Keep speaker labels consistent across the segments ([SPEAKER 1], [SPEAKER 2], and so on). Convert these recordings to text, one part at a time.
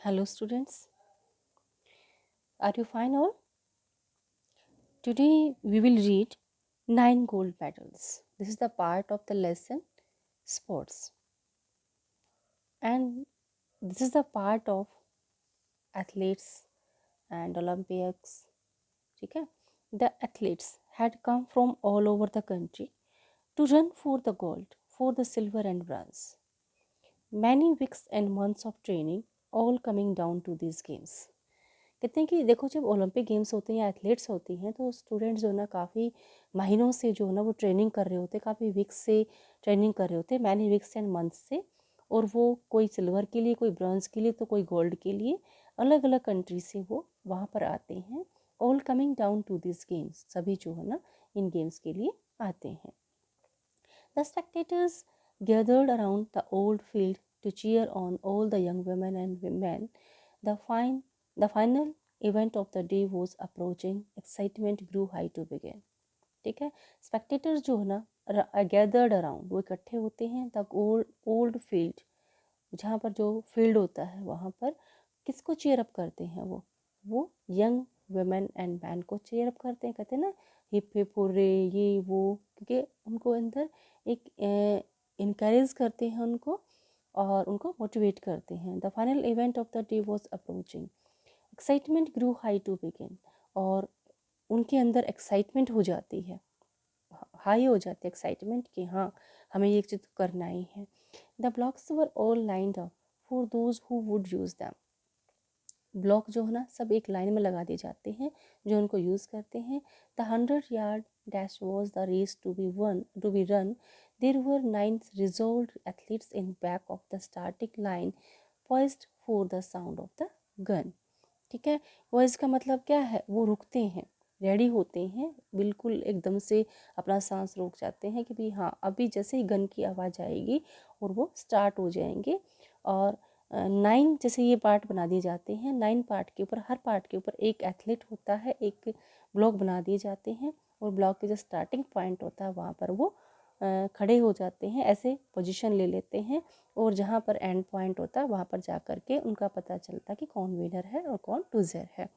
[SPEAKER 1] Hello students, are you fine all? Today we will read 9 gold medals. This is the part of the lesson sports, and this is the part of athletes and Olympics. ठीक है? The athletes had come from all over the country to run for the gold, for the silver and bronze. Many weeks and months of training all coming down to these games. कहते हैं कि देखो जब Olympic games होते हैं या athletes होती हैं तो स्टूडेंट्स जो है ना काफ़ी महीनों से जो है ना वो ट्रेनिंग कर रहे होते हैं, काफ़ी वीक्स से ट्रेनिंग कर रहे होते हैं, मैनी वीक्स एंड मंथ्स से। और वो कोई सिल्वर के लिए, कोई ब्रॉन्ज के लिए, तो कोई गोल्ड के लिए अलग अलग कंट्री से वो वहाँ पर आते हैं। All coming down to this games, सभी जो है ना इन गेम्स के लिए आते हैं। The spectators gathered around the old field to cheer on all the young women and men. The final event of the day was approaching. Excitement grew high to begin. ठीक है, स्पेक्टेटर्स जो है ना gathered around, वो इकट्ठे होते हैं the old field, जहाँ पर जो फील्ड होता है वहाँ पर किसको चेयर अप करते हैं? वो यंग वुमेन एंड मैन को चेयर अप करते हैं। कहते हैं ना हिप हिप हुर्रे, ये वो, क्योंकि उनको अंदर एक इनकरेज करते हैं उनको और उनको मोटिवेट करते हैं। The final event of the day was approaching. Excitement grew high to begin, और उनके अंदर एक्साइटमेंट हो जाती है, हाई हो जाती है एक्साइटमेंट कि हाँ हमें ये चीज़ करना ही है। The blocks were all lined up for those who would use them. Block जो है ना सब एक लाइन में लगा दिए जाते हैं जो उनको यूज़ करते हैं। The 100 yard dash was the race to be run. There were 9 resolved athletes in back of the starting line, poised for the sound of the gun. ठीक है, वॉइस का मतलब क्या है? वो रुकते हैं, रेडी होते हैं, बिल्कुल एकदम से अपना सांस रोक जाते हैं कि भाई हाँ अभी जैसे ही गन की आवाज़ आएगी और वो स्टार्ट हो जाएंगे। और 9 जैसे ये पार्ट बना दिए जाते हैं, 9 पार्ट के ऊपर, हर पार्ट के ऊपर एक एथलीट होता है, एक ब्लॉक बना दिए जाते हैं और ब्लॉक के जो स्टार्टिंग पॉइंट होता है वहाँ पर वो खड़े हो जाते हैं, ऐसे पोजीशन ले लेते हैं और जहाँ पर एंड पॉइंट होता है वहाँ पर जा कर के उनका पता चलता है कि कौन विनर है और कौन लूजर है।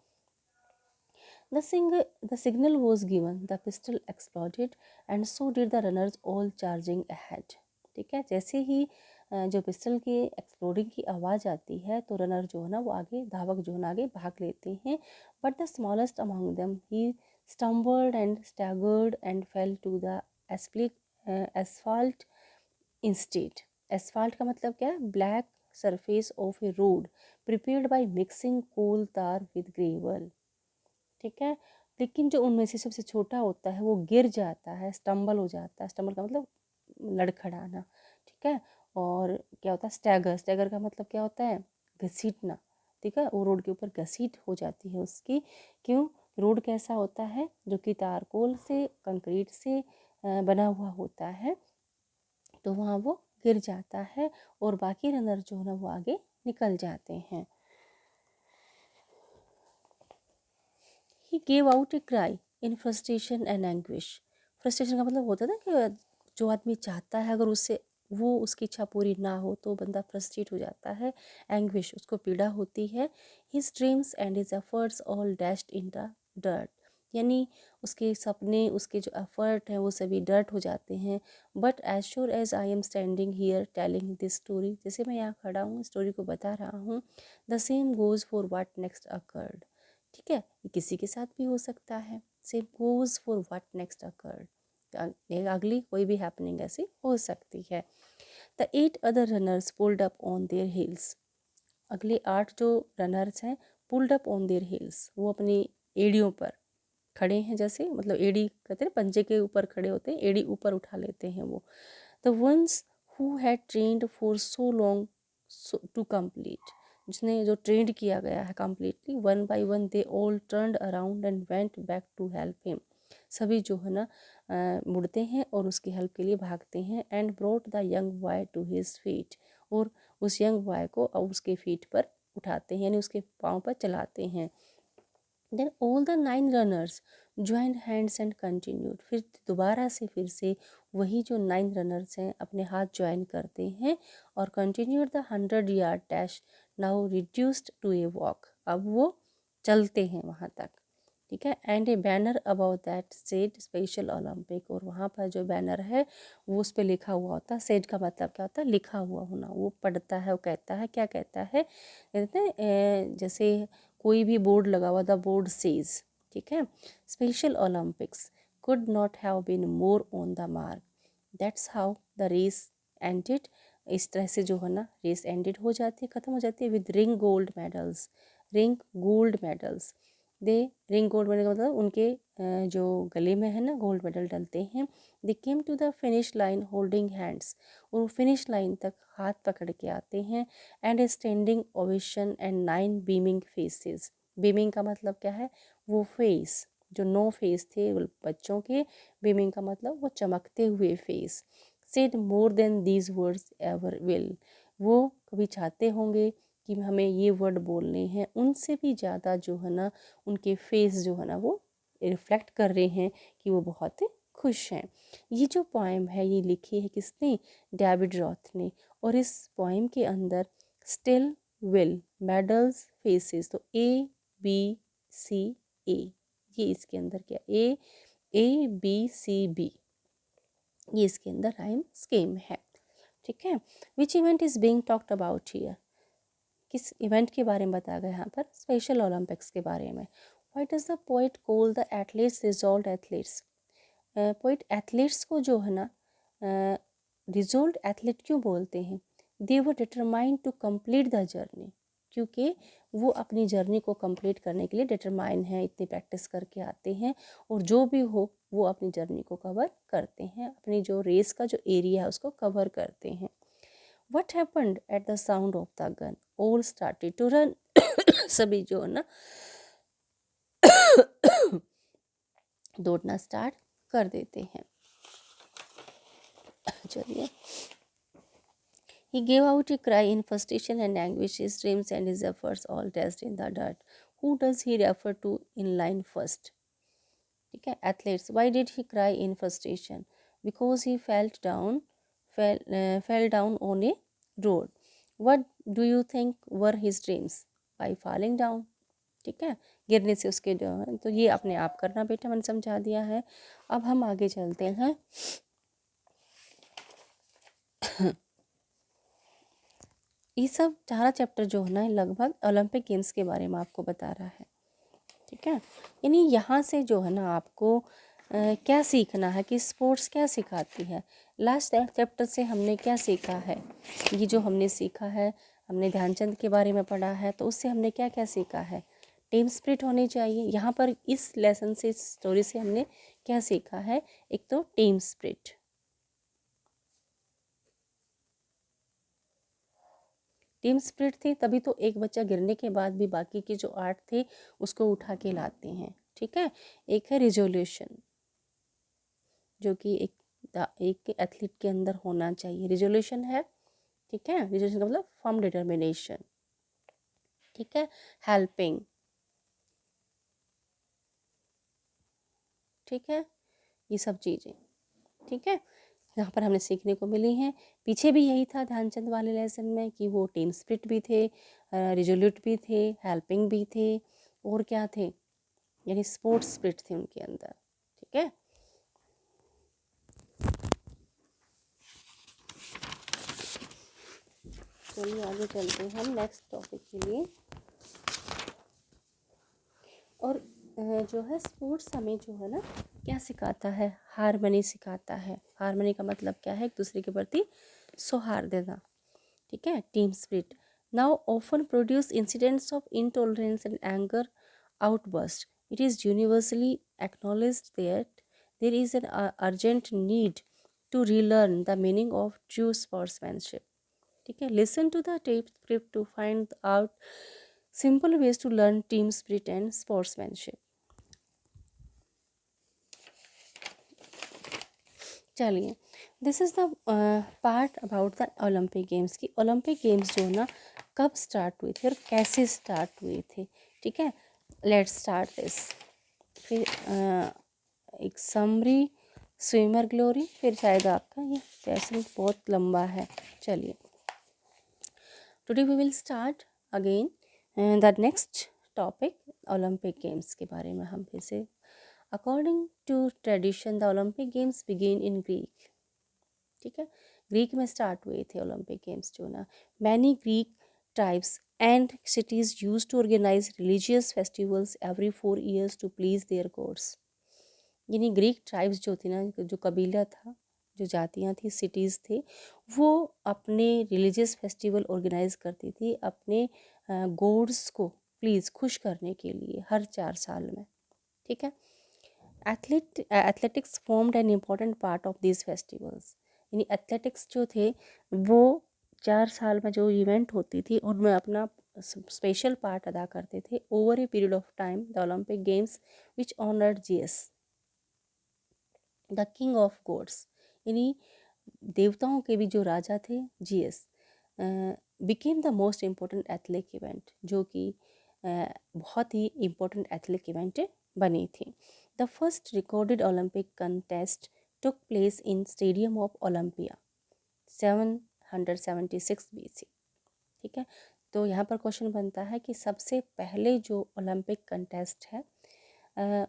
[SPEAKER 1] The signal was given, the pistol exploded and so did the runners all charging ahead. ठीक है, जैसे ही जो पिस्टल की एक्सप्लोडिंग की आवाज़ आती है तो रनर जो है ना वो आगे, धावक जो है ना आगे भाग लेते हैं। But the smallest among them he stumbled and staggered and fell to the asphalt instead. Asphalt का मतलब क्या है? Black surface of a road prepared by mixing coal tar with gravel. ठीक है, लेकिन जो उनमें से सबसे छोटा होता है वो गिर जाता है, स्टम्बल हो जाता है। स्टम्बल का मतलब लड़खड़ाना। ठीक है, और क्या होता है? स्टैगर। स्टैगर का मतलब क्या होता है? घसीटना। ठीक है, वो रोड के ऊपर घसीट हो जाती है उसकी। क्यों? रोड कैसा होता है? जो कि तारकोल से, कंक्रीट से बना हुआ होता है, तो वहाँ वो गिर जाता है और बाकी रनर जो है ना वो आगे निकल जाते हैं। He gave out a cry in frustration and anguish. Frustration का मतलब होता है ना कि जो आदमी चाहता है अगर उससे वो उसकी इच्छा पूरी ना हो तो बंदा फ्रस्ट्रेट हो जाता है। एंग्विश, उसको पीड़ा होती है। His dreams and his efforts all dashed in the dirt, यानी उसके सपने, उसके जो एफर्ट हैं वो सभी डर्ट हो जाते हैं। But as sure as I am standing here telling this story, जैसे मैं यहाँ खड़ा हूँ स्टोरी को बता रहा हूँ, the same goes for what next occurred. ठीक है, ये किसी के साथ भी हो सकता है। Same goes for what next occurred, अगली कोई भी हैपनिंग ऐसी हो सकती है। The 8 other runners pulled up on their heels. अगले 8 जो रनर्स हैं pulled up on their heels, वो अपनी एड़ियों पर खड़े हैं, जैसे मतलब एड़ी कहते हैं पंजे के ऊपर खड़े होते हैं, एड़ी ऊपर उठा लेते हैं वो। The ones who had trained for so long to complete, जिसने जो ट्रेंड किया गया है completely, one by one they all turned around and went back to help him. सभी जो है ना मुड़ते हैं और उसकी हेल्प के लिए भागते हैं। And brought the young boy to his feet, और उस यंग बॉय को अब उसके फीट पर उठाते हैं, यानी उसके पाँव पर चलाते हैं। Then all the 9 runners join hands and continued, फिर दोबारा से फिर से वही जो 9 रनर्स हैं अपने हाथ ज्वाइन करते हैं और continued the 100 yard dash, now reduced to a walk, अब वो चलते हैं वहाँ तक, ठीक है। And a banner about that said Special Olympic, और वहाँ पर जो बैनर है वो उस पर लिखा हुआ होता है। सेड का मतलब क्या होता है, लिखा हुआ होना। वो पढ़ता है, वो कहता है, क्या कहता है, कहते हैं जैसे कोई भी बोर्ड लगा हुआ, द बोर्ड सेज, ठीक है। Special Olympics could not have been more on the mark, that's how the race ended, इस तरह से जो है ना रेस एंडेड हो जाती है, ख़त्म हो जाती है with ring gold medals, ring gold medals, they ring gold medal का मतलब उनके जो गले में है ना गोल्ड मेडल डलते हैं। They came to the finish line holding hands, और फिनिश लाइन तक हाथ पकड़ के आते हैं। And a standing ovation and 9 beaming faces, beaming का मतलब क्या है, वो फेस जो 9 फेस थे बच्चों के, बीमिंग का मतलब वो चमकते हुए face. Said more than these words ever will, वो कभी चाहते होंगे कि हमें ये वर्ड बोलने हैं, उनसे भी ज़्यादा जो है ना उनके फेस जो है ना वो रिफ्लेक्ट कर रहे हैं कि वो बहुत खुश हैं। ये जो पोएम है ये लिखी है किसने, डेविड रॉथ ने। और इस पोएम के अंदर स्टिल विल मेडल्स फेसेस, तो ABCA, ये इसके अंदर क्या, ABCB, ये इसके अंदर राइम स्कीम है, ठीक है। Which event is being talked about here, किस इवेंट के बारे में बताया गया यहाँ पर, स्पेशल ओलंपिक्स के बारे में। Why does the poet call the athletes resolute athletes, poet athletes को जो है ना रिजोल्ट एथलीट क्यों बोलते हैं, they were determined to complete the journey, क्योंकि वो अपनी जर्नी को कंप्लीट करने के लिए डिटरमाइन है, इतनी प्रैक्टिस करके आते हैं, और जो भी हो वो अपनी जर्नी को कवर करते हैं, अपनी जो रेस का जो एरिया है उसको कवर करते हैं। What happened at the sound of the gun? All started to run. सभी जो है ना दौड़ना स्टार्ट कर देते हैं। चलिए, he gave out a cry in frustration and anguish, his dreams and his efforts all dashed in the dirt. Who does he refer to in line first? ठीक है, athletes. Why did he cry in frustration? Because he fell down on a road. What do you think were his dreams? By falling down. ठीक है, गिरने से उसके तो ये अपने आप करना बेटा, मैंने समझा दिया है। अब हम आगे चलते हैं। ये सब सारा चैप्टर जो है ना लगभग ओलंपिक गेम्स के बारे में आपको बता रहा है, ठीक है। यानी यहाँ से जो है ना आपको क्या सीखना है कि स्पोर्ट्स क्या सिखाती है। लास्ट चैप्टर से हमने क्या सीखा है, ये जो हमने सीखा है, हमने ध्यानचंद के बारे में पढ़ा है, तो उससे हमने क्या क्या सीखा है, टीम स्पिरिट होनी चाहिए। यहाँ पर इस लेसन से, इस स्टोरी से हमने क्या सीखा है, एक तो टीम स्पिरिट, टीम स्पिरिट थी तभी तो एक बच्चा गिरने के बाद भी बाकी के जो 8 थे उसको उठा के लाते हैं, ठीक है। एक है रिजोल्यूशन, जो कि एक एथलीट के अंदर होना चाहिए, रिजोल्यूशन है, ठीक है। रिजोल्यूशन का मतलब फर्म डिटर्मिनेशन, ठीक है। हेल्पिंग, ठीक है, ये सब चीज़ें, ठीक है, यहाँ पर हमें सीखने को मिली हैं। पीछे भी यही था ध्यानचंद वाले लेसन में कि वो टीम स्पिरिट भी थे, रिजोल्यूट भी थे, हेल्पिंग भी थे, और क्या थे, यानी स्पोर्ट्स स्पिरिट थे उनके अंदर, ठीक है। चलिए आगे चलते हैं हम नेक्स्ट टॉपिक के लिए। और जो है स्पोर्ट्स हमें जो है ना क्या सिखाता है, हारमनी सिखाता है। हारमनी का मतलब क्या है, एक दूसरे के प्रति सौहार्दता, ठीक है, team spirit. Now often produce incidents of intolerance and anger outburst, it is universally acknowledged that there is an urgent need to relearn the meaning of true sportsmanship, ठीक है। Listen to the tape script to find out simple ways to learn team spirit and sportsmanship. चलिए, this is the part about the Olympic games की Olympic games जो ना कब start हुए थे और कैसे स्टार्ट हुए थे, ठीक है। Let's start this. फिर एक समरी स्विमर ग्लोरी, फिर शायद आपका ये सेशन बहुत लंबा है। चलिए, today we will start again the next topic, Olympic games के बारे में हम फिर से। According to tradition the Olympic games began in Greek. ठीक है, ग्रीक में स्टार्ट हुए थे ओलंपिक गेम्स जो ना। Many Greek tribes and cities use to organise religious festivals every 4 years to please their gods. यानी ग्रीक ट्राइब्स जो थी ना, जो कबीला था, जो जातियाँ थी, सिटीज़ थे, वो अपने रिलीजियस फेस्टिवल ऑर्गेनाइज करती थी अपने गॉड्स को प्लीज़ खुश करने के लिए हर 4 साल में। ठीक है, athletics formed an important part of this festivals. यानी एथलेटिक्स जो थे वो 4 साल में जो इवेंट होती थी उनमें अपना स्पेशल पार्ट अदा करते थे। Over a period of time the Olympic games which honoured Zeus the king of gods, यानी देवताओं के भी जो राजा थे, Zeus, became the most important athletic event, जो कि बहुत ही इम्पोर्टेंट एथलेटिक इवेंट बनी थी। The first recorded Olympic contest took place in stadium of Olympia 776 BC। ठीक है, तो यहाँ पर क्वेश्चन बनता है कि सबसे पहले जो ओलंपिक कंटेस्ट है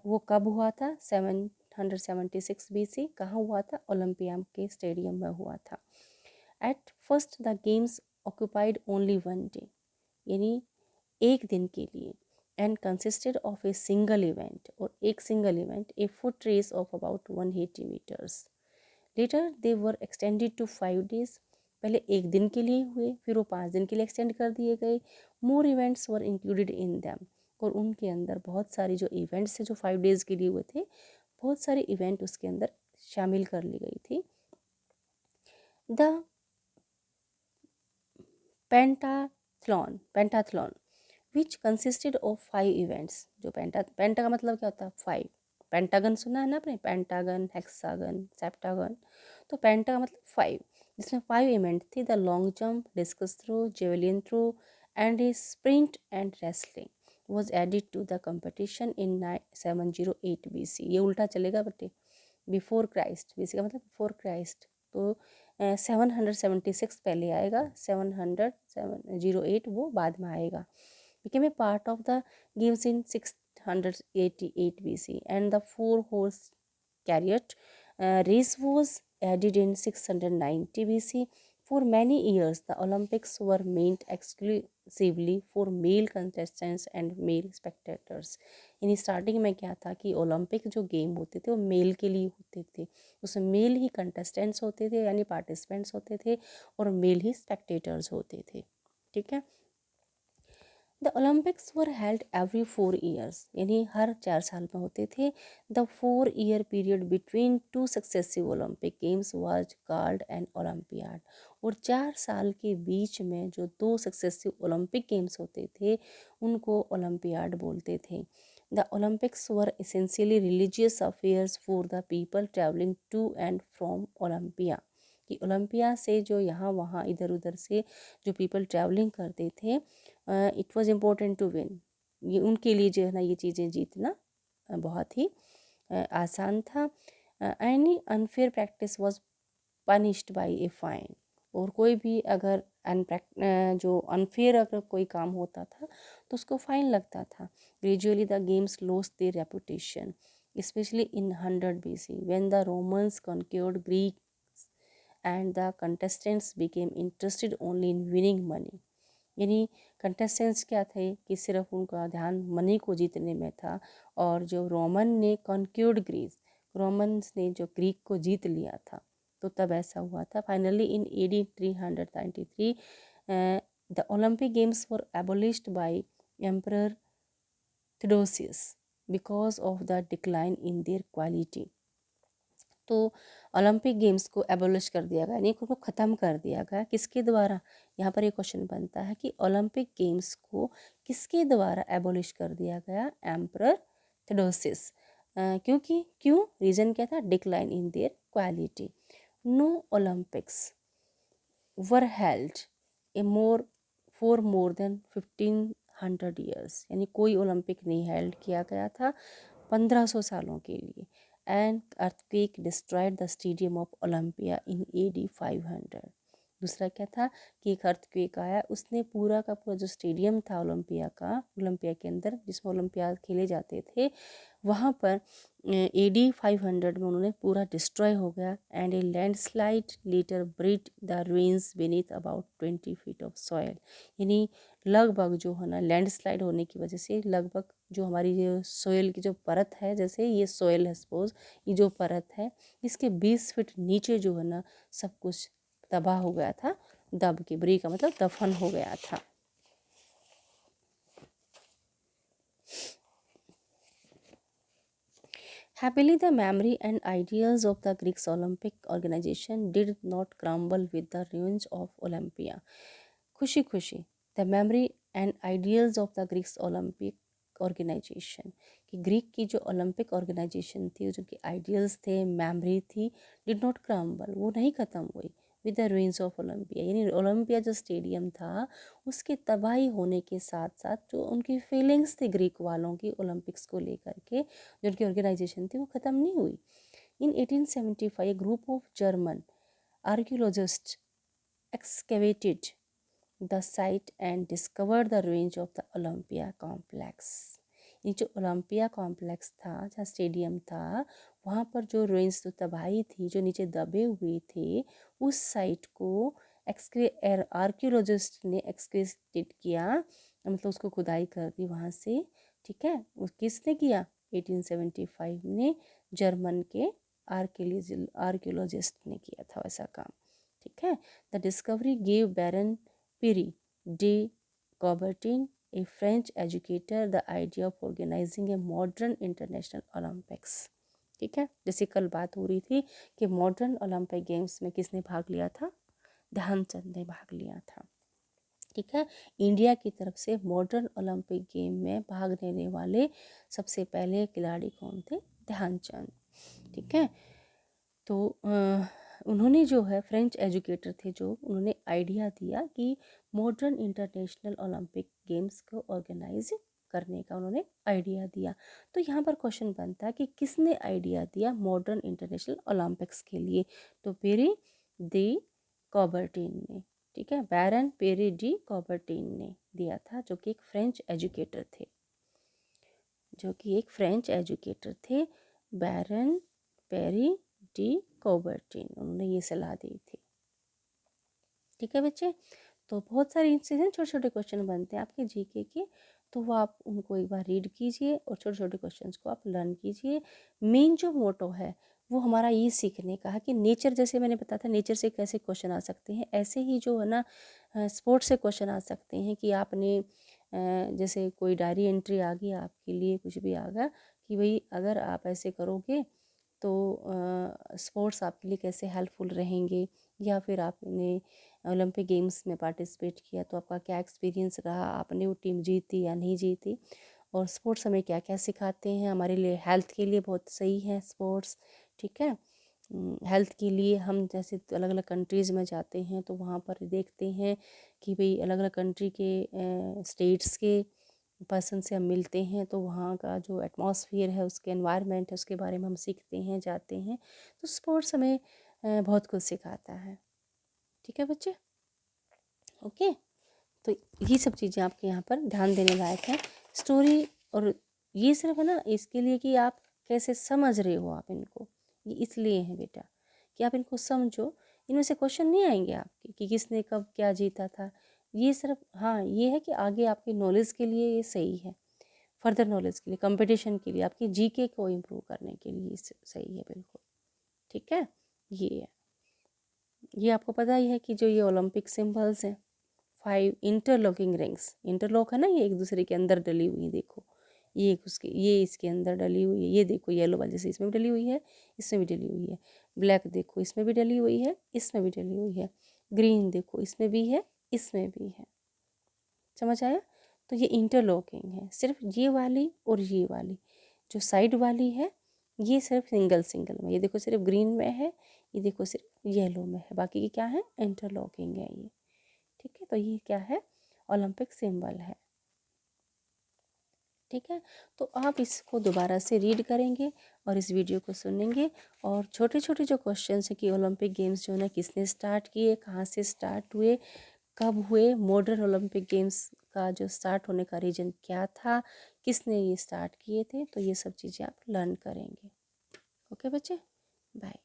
[SPEAKER 1] वो कब हुआ था? 776 BC। कहाँ हुआ था? ओलंपिया के स्टेडियम में हुआ था। At first the games occupied only 1 day, यानी एक दिन के लिए, and consisted of a single event, और एक single event, a foot race of about 180 meters। Later they were extended to 5 days। पहले एक दिन के लिए हुए, फिर वो 5 दिन के लिए एक्सटेंड कर दिए गए। More events were included in them, और उनके अंदर बहुत सारी जो इवेंट्स है जो 5 days के लिए हुए थे, बहुत सारे इवेंट उसके अंदर शामिल कर ली गई थी। The pentathlon which consisted of 5 events। जो पेंटा का मतलब क्या होता है? 5। पेंटागन सुना है ना आपने? Pentagon, hexagon, septagon. तो पेंटा का मतलब 5, जिसमें 5 इवेंट थी। The long jump, discus throw, javelin throw and a sprint and wrestling was added to the competition in 708 BC। ये उल्टा चलेगा बेटे, बिफोर क्राइस्ट। BC का मतलब बिफोर क्राइस्ट, तो 776 पहले आएगा, 708 वो बाद में आएगा। became a part of the games in 688 BC, and the 4 horse chariot race was added in 690 BC. For many years, the Olympics were meant exclusively for male contestants and male spectators। यानी starting में क्या था कि Olympic जो game होते थे वो mail के लिए होते थे, उसमें मेल ही कंटेस्टेंट्स होते थे यानी पार्टिसिपेंट्स होते थे, और मेल ही स्पेक्टेटर्स होते थे। ठीक है, the Olympics were held every 4 years, यानी हर 4 साल में होते थे। The 4 year period between 2 successive Olympic games was called an olympiad, और 4 साल के बीच में जो 2 सक्सेसिव ओलंपिक गेम्स होते थे उनको ओलंपियाड बोलते थे। The Olympics were essentially religious affairs for the people travelling to and from Olympia, कि ओलंपिया से जो यहाँ वहाँ इधर उधर से जो पीपल ट्रैवलिंग करते थे, it was important to win, ये उनके लिए जो है ना ये चीज़ें जीतना बहुत ही आसान था। Any unfair practice was punished bye a fine, और कोई भी अगर जो अनफेयर अगर कोई काम होता था तो उसको फाइन लगता था। Gradually the games lost their reputation, especially in 100 BC when the Romans conquered Greek and the contestants became interested only in winning money. यानी कंटेस्टेंट्स क्या थे कि सिर्फ उनका ध्यान मनी को जीतने में था, और जो रोमन ने कॉन्क्यूर्ड ग्रीस, रोमन्स ने जो ग्रीक को जीत लिया था, तो तब ऐसा हुआ था। Finally in AD 393 the Olympic games were abolished by emperor Theodosius because of the decline in their quality. तो ओलंपिक गेम्स को एबोलिश कर दिया गया, यानी उनको ख़त्म कर दिया गया। किसके द्वारा? यहाँ पर एक क्वेश्चन बनता है कि ओलंपिक गेम्स को किसके द्वारा एबोलिश कर दिया गया? Emperor Theodosius. क्यों रीज़न क्या था? Decline in their quality. No Olympics were held a more for more than 1500 years, यानी कोई ओलंपिक नहीं हेल्ड किया गया था 1500 सालों के लिए। And earthquake destroyed the stadium of Olympia in AD 500। दूसरा क्या था कि एक अर्थक्वेक आया, उसने पूरा का पूरा जो स्टेडियम था ओलंपिया का, ओलंपिया के अंदर जिसमें ओलंपियाड खेले जाते थे, वहाँ पर AD 500 में उन्होंने पूरा डिस्ट्रॉय हो गया। And a landslide later buried the ruins beneath about 20 feet of soil. यानी लगभग जो है ना, लैंडस्लाइड होने की वजह से लगभग जो हमारी जो सोयल की जो परत है, जैसे ये सोयल है सपोज, ये जो परत है इसके 20 फीट नीचे जो है ना सब कुछ तबाह हो गया था, दब के, ब्री का मतलब दफन हो गया था। Happily, the memory and ideals of the Greek Olympic organization did not crumble with the ruins of Olympia. खुशी खुशी, the memory and ideals of the Greek Olympic organization, कि ग्रीक की जो ओलंपिक ऑर्गेनाइजेशन थी, जो कि आइडियल्स थे, memory थी, डिड नॉट क्रम्बल, वो नहीं ख़त्म हुई with the ruins of Olympia. यानी ओलंपिया जो स्टेडियम था उसके तबाही होने के साथ साथ जो उनकी फीलिंग्स थी ग्रीक वालों की ओलंपिक्स को लेकर के, जो उनकी ऑर्गेनाइजेशन थी, वो ख़त्म नहीं हुई। इन 1875 group of German archaeologist excavated the site and discovered the ruins of the Olympia complex। ये जो ओलंपिया कॉम्प्लेक्स था, जहाँ स्टेडियम था, वहाँ पर जो रुइंस, जो तबाही थी, जो नीचे दबे हुए थे, उस साइट को आर्कियोलॉजिस्ट ने एक्सकेवेटेड किया, मतलब उसको खुदाई कर दी वहाँ से। ठीक है, किसने किया? 1875 में जर्मन के आर्कियोलॉजिस्ट ने किया था वैसा काम। ठीक है, the discovery gave Baron Pierre de Coubertin, a French educator, the idea of organising a modern international Olympics. ठीक है, जैसे कल बात हो रही थी कि मॉडर्न ओलंपिक गेम्स में किसने भाग लिया था? ध्यानचंद ने भाग लिया था। ठीक है, इंडिया की तरफ से मॉडर्न ओलंपिक गेम में भाग लेने वाले सबसे पहले खिलाड़ी कौन थे? ध्यानचंद। ठीक है, तो उन्होंने जो है फ्रेंच एजुकेटर थे, जो उन्होंने आइडिया दिया कि मॉडर्न इंटरनेशनल ओलंपिक गेम्स को ऑर्गेनाइज करने का उन्होंने आइडिया दिया। तो यहाँ पर क्वेश्चन बनता है कि किसने आइडिया दिया मॉडर्न इंटरनेशनल ओलंपिक्स के लिए? तो पेरी डी कॉबर्टिन ने। ठीक है, बैरन पेरी डी कॉबर्टिन ने दिया था, जो कि एक फ्रेंच एजुकेटर थे, बैरन पेरी डी कॉबर्टिन, उन्होंने ये सलाह दी थी। ठीक है बच्चे, तो बहुत सारे इनसे छोटे छोटे क्वेश्चन बनते हैं आपके जीके के, तो वो आप उनको एक बार रीड कीजिए और छोटे छोटे क्वेश्चंस को आप लर्न कीजिए। मेन जो मोटो है वो हमारा ये सीखने का है कि नेचर, जैसे मैंने बताया था नेचर से कैसे क्वेश्चन आ सकते हैं, ऐसे ही जो है ना स्पोर्ट्स से क्वेश्चन आ सकते हैं। कि आपने जैसे कोई डायरी एंट्री आ गई आपके लिए, कुछ भी आ गया कि भाई अगर आप ऐसे करोगे तो स्पोर्ट्स आपके लिए कैसे हेल्पफुल रहेंगे, या फिर आपने ओलंपिक गेम्स में पार्टिसिपेट किया तो आपका क्या एक्सपीरियंस रहा, आपने वो टीम जीती या नहीं जीती, और स्पोर्ट्स हमें क्या क्या सिखाते हैं, हमारे लिए हेल्थ के लिए बहुत सही है स्पोर्ट्स। ठीक है, हेल्थ के लिए हम जैसे अलग अलग कंट्रीज़ में जाते हैं तो वहाँ पर देखते हैं कि भाई अलग अलग कंट्री के स्टेट्स के पर्सन से हम मिलते हैं, तो वहाँ का जो एटमॉस्फेयर है, उसके एनवायरनमेंट है, उसके बारे में हम सीखते हैं, जाते हैं। तो स्पोर्ट्स हमें बहुत कुछ सिखाता है। ठीक है बच्चे, ओके, तो ये सब चीज़ें आपके यहाँ पर ध्यान देने लायक है। स्टोरी, और ये सिर्फ है ना इसके लिए कि आप कैसे समझ रहे हो आप इनको, ये इसलिए है बेटा कि आप इनको समझो। इनमें से क्वेश्चन नहीं आएंगे आपके कि किसने कब क्या जीता था, ये सिर्फ हाँ ये है कि आगे आपकी नॉलेज के लिए ये सही है, फर्दर नॉलेज के लिए, कंपटीशन के लिए, आपकी जीके को इम्प्रूव करने के लिए सही है बिल्कुल। ठीक है, ये आपको पता ही है कि जो ये ओलंपिक सिंबल्स हैं, 5 इंटरलॉकिंग रिंग्स, इंटरलॉक है ना, ये एक दूसरे के अंदर डली हुई, देखो ये एक उसके, ये इसके अंदर डली हुई है, ये देखो येलो वाली से इसमें भी डली हुई है, इसमें भी डली हुई है। ब्लैक देखो इसमें भी डली हुई है, इसमें भी डली हुई है। ग्रीन देखो इसमें भी है, इसमें भी है। समझ आया? तो ये इंटरलॉकिंग है, सिर्फ ये वाली और ये वाली जो साइड वाली है, ये सिर्फ सिंगल सिंगल में, ये देखो सिर्फ ग्रीन में है, ये देखो सिर्फ येलो में है, बाकी की क्या है? इंटरलॉकिंग है ये। ठीक है, तो ये क्या है? ओलंपिक सिंबल है। ठीक है। तो आप इसको दोबारा से रीड करेंगे और इस वीडियो को सुनेंगे, और छोटे छोटे जो क्वेश्चंस हैं कि ओलंपिक गेम्स जो है ना किसने स्टार्ट किए, कहाँ से स्टार्ट हुए, कब हुए, मॉडर्न ओलंपिक गेम्स का जो स्टार्ट होने का रीजन क्या था, किसने ये स्टार्ट किए थे, तो ये सब चीज़ें आप लर्न करेंगे। ओके बच्चे, बाय।